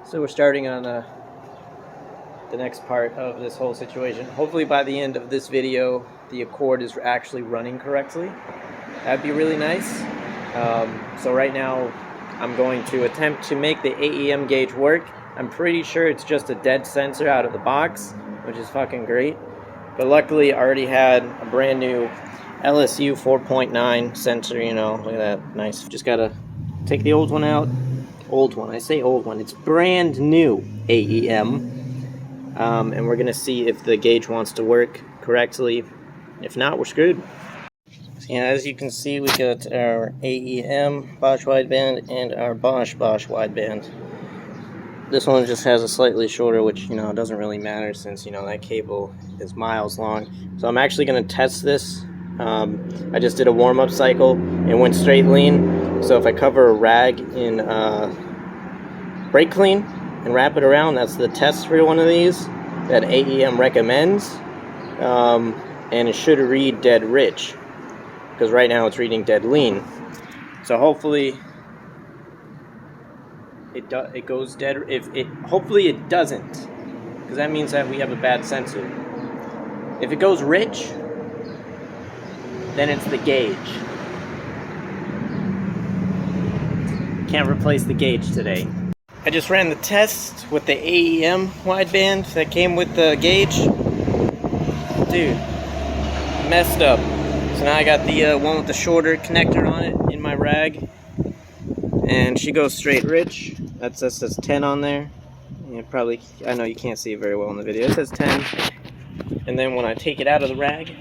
So we're starting on the next part of this whole situation. Hopefully by the end of this video, the Accord is actually running correctly. That'd be really nice. So right now, I'm going to attempt to make the AEM gauge work. I'm pretty sure it's just a dead sensor out of the box, which is fucking great. But luckily, I already had a brand new LSU 4.9 sensor, you know, look at that, nice. Just gotta take the old one out. Old one, I say old one, it's brand new AEM. And we're gonna see if the gauge wants to work correctly. If not, we're screwed. So, yeah, as you can see, we got our AEM Bosch wideband and our Bosch wideband. This one just has a slightly shorter, which, you know, doesn't really matter since, you know, that cable is miles long. So I'm actually gonna test this. I just did a warm-up cycle and went straight lean. So if I cover a rag in brake clean and wrap it around, that's the test for one of these that AEM recommends. And it should read dead rich, because right now it's reading dead lean. So hopefully it goes dead. Hopefully it doesn't, because that means that we have a bad sensor. If it goes rich, then it's the gauge. Can't replace the gauge today. I just ran the test with the AEM wideband that came with the gauge. Dude, messed up. So now I got the one with the shorter connector on it in my rag, and she goes straight rich. That says 10 on there. Yeah, probably, I know you can't see it very well in the video. It says 10. And then when I take it out of the rag,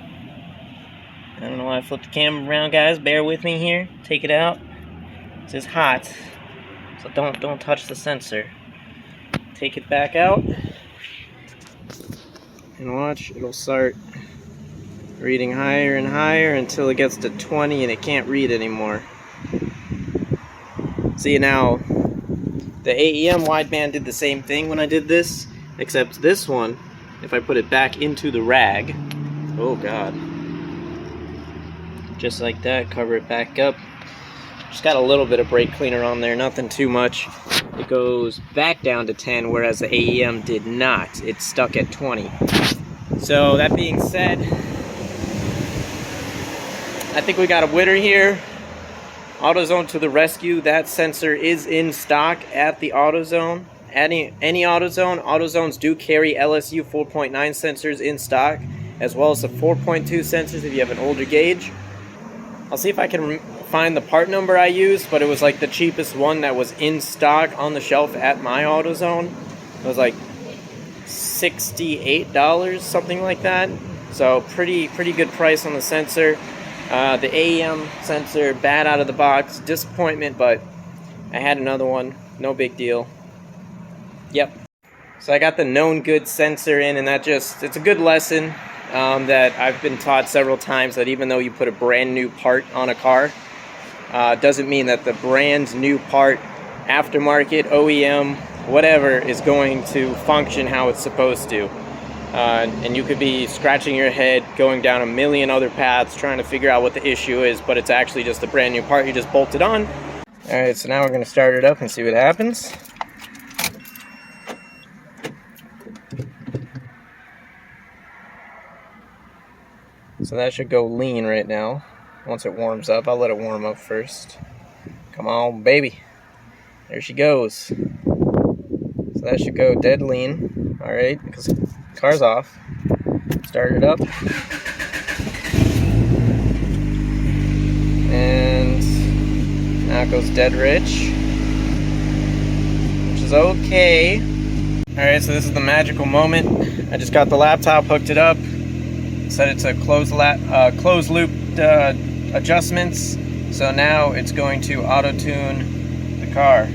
I don't know why I flipped the camera around, guys. Bear with me here. Take it out. It says hot, so don't touch the sensor. Take it back out, and watch. It'll start reading higher and higher until it gets to 20, and it can't read anymore. See, now the AEM wideband did the same thing when I did this, except this one, if I put it back into the rag, oh god. Just like that, cover it back up. Just got a little bit of brake cleaner on there, nothing too much. It goes back down to 10, whereas the AEM did not. It's stuck at 20. So that being said, I think we got a winner here. AutoZone to the rescue. That sensor is in stock at the AutoZone. Any AutoZone. AutoZones do carry LSU 4.9 sensors in stock, as well as the 4.2 sensors if you have an older gauge. I'll see if I can find the part number I used, but it was like the cheapest one that was in stock on the shelf at my AutoZone. It was like $68, something like that. So pretty good price on the sensor. The AEM sensor, bad out of the box, disappointment, but I had another one, no big deal. Yep. So I got the known good sensor in, and it's a good lesson. That I've been taught several times, that even though you put a brand new part on a car, doesn't mean that the brand new part, aftermarket, OEM, whatever, is going to function how it's supposed to. And you could be scratching your head, going down a million other paths, trying to figure out what the issue is, but it's actually just a brand new part you just bolted on. Alright, so now we're going to start it up and see what happens. So that should go lean right now. Once it warms up, I'll let it warm up first. Come on, baby. There she goes. So that should go dead lean. Alright, because the car's off. Start it up. And now it goes dead rich, which is okay. Alright, so this is the magical moment. I just got the laptop, hooked it up. Set it to closed loop adjustments, so now it's going to auto-tune the car,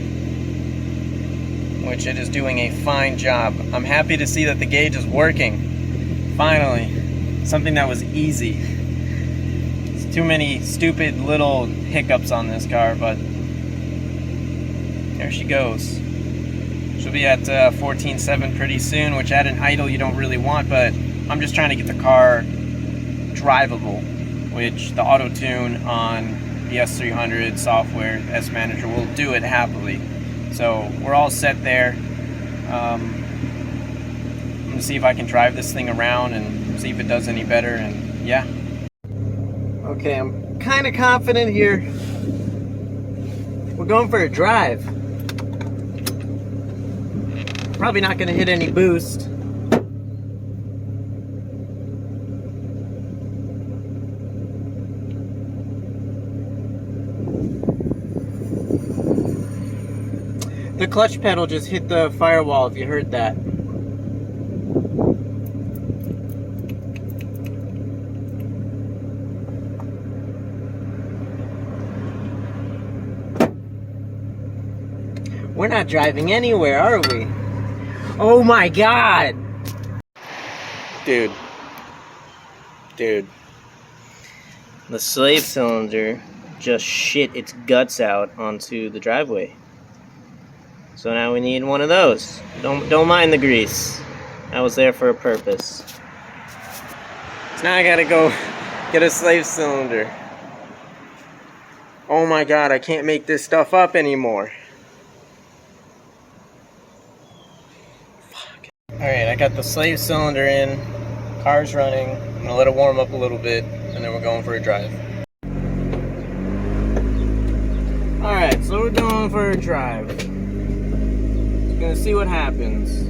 which it is doing a fine job. I'm happy to see that the gauge is working. Finally, something that was easy. There's too many stupid little hiccups on this car, but there she goes. She'll be at 14.7 pretty soon, which at an idle you don't really want, but I'm just trying to get the car drivable, which the auto-tune on the S300 software, S Manager, will do it happily. So we're all set there. I'm gonna see if I can drive this thing around and see if it does any better, and yeah. Okay, I'm kind of confident here. We're going for a drive. Probably not gonna hit any boost. The clutch pedal just hit the firewall, if you heard that. We're not driving anywhere, are we? Oh my god! Dude. The slave cylinder just shit its guts out onto the driveway. So now we need one of those. Don't mind the grease. I was there for a purpose. So now I gotta go get a slave cylinder. Oh my god, I can't make this stuff up anymore. Fuck. Alright, I got the slave cylinder in. Car's running. I'm gonna let it warm up a little bit, and then we're going for a drive. Alright, so we're going for a drive. Gonna see what happens.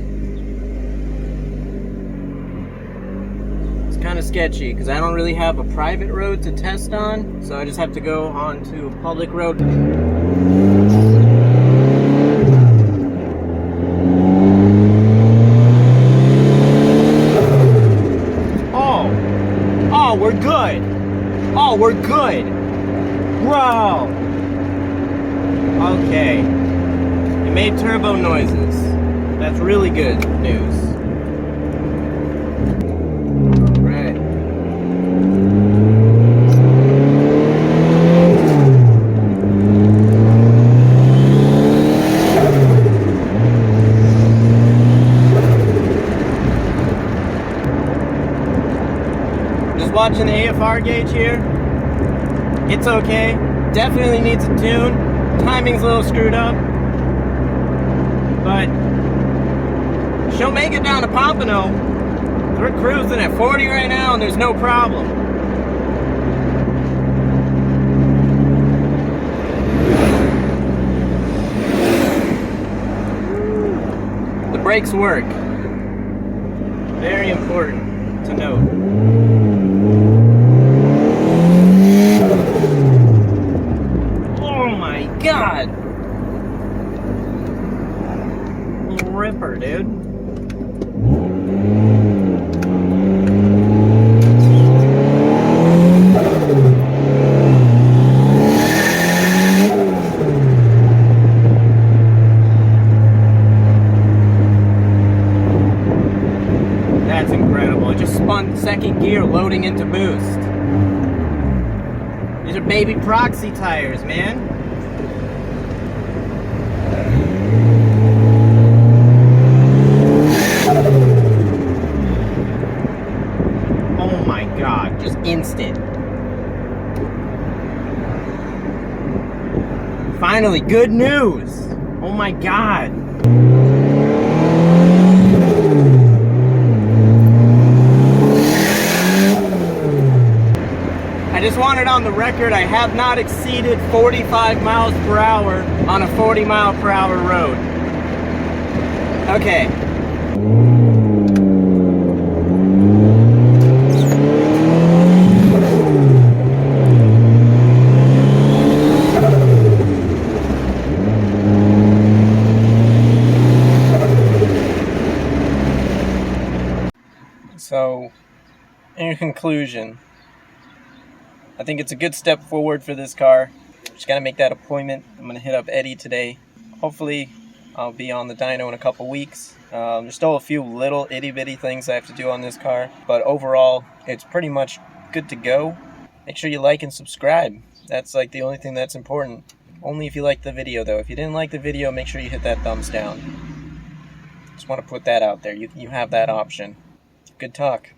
It's kind of sketchy because I don't really have a private road to test on, so I just have to go onto a public road. Oh, we're good. Oh, we're good. Wow. Okay. It made turbo noises. That's really good news. Right. Just watching the AFR gauge here. It's okay. Definitely needs a tune. Timing's a little screwed up. But she'll make it down to Pompano. We're cruising at 40 right now and there's no problem. The brakes work. Very important to note. Oh my god! Ripper, dude. That's incredible. It just spun second gear loading into boost. These are baby proxy tires, man. Oh my god, just instant. Finally, good news! Oh my god. I just wanted on the record, I have not exceeded 45 miles per hour on a 40 mile per hour road. Okay. So, in conclusion, I think it's a good step forward for this car. Just gotta make that appointment. I'm gonna hit up Eddie today. Hopefully, I'll be on the dyno in a couple weeks. There's still a few little itty-bitty things I have to do on this car, but overall, it's pretty much good to go. Make sure you like and subscribe. That's like the only thing that's important. Only if you like the video, though. If you didn't like the video, make sure you hit that thumbs down. Just want to put that out there. You have that option. Good talk.